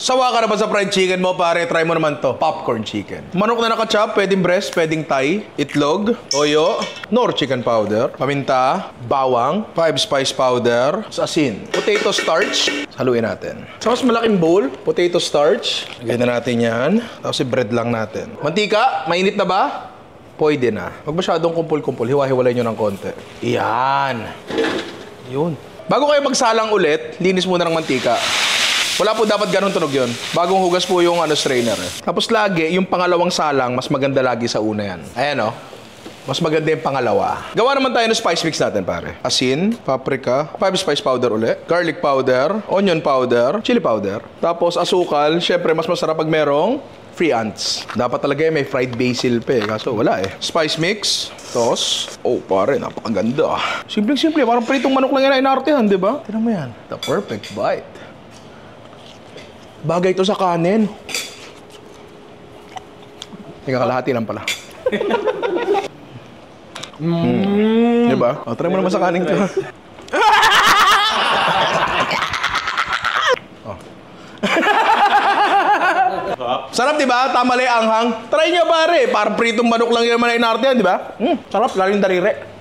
Sawa ka na ba sa fried chicken mo, pare? Try mo naman to. Popcorn chicken. Manok na nakachop, pwedeng breast, pwedeng thigh, itlog, toyo, nor chicken powder, paminta, bawang, 5 spice powder, asin, potato starch. Haluin natin. Sa mas malaking bowl, potato starch. Lagyan na natin yan. Tapos i-bread lang natin. Mantika, mainit na ba? Pwede na. Huwag masyadong kumpul-kumpul. Hiwa-hiwalay nyo ng konti. Yan. Yun. Bago kayo magsalang ulit, linis muna ng mantika. Wala po dapat ganun tunog yun. Bagong hugas po yung strainer. Tapos lagi, yung pangalawang salang, mas maganda lagi sa una yan. Ayan o. Mas maganda yung pangalawa. Gawa naman tayo ng spice mix natin, pare. Asin, paprika, 5 spice powder ulit, garlic powder, onion powder, chili powder. Tapos asukal. Syempre, mas masarap pag merong free ants. Dapat talaga may fried basil pa eh. Kaso wala eh. Spice mix. Tos. Oh, pare, napakaganda. Simpleng-simple. Parang pritong manok lang yan na inartehan, di ba? Tignan mo yan. The perfect bite. Bagay ito sa kanin. Teka, kalahati lang pala. Diba? O, try mo naman sa kanin ito. Oh. Sarap, diba? Tama lang anghang. Try nyo, pare. Parang pritong manok lang yan naman na inarte yan, diba? Sarap, lalo yung darire.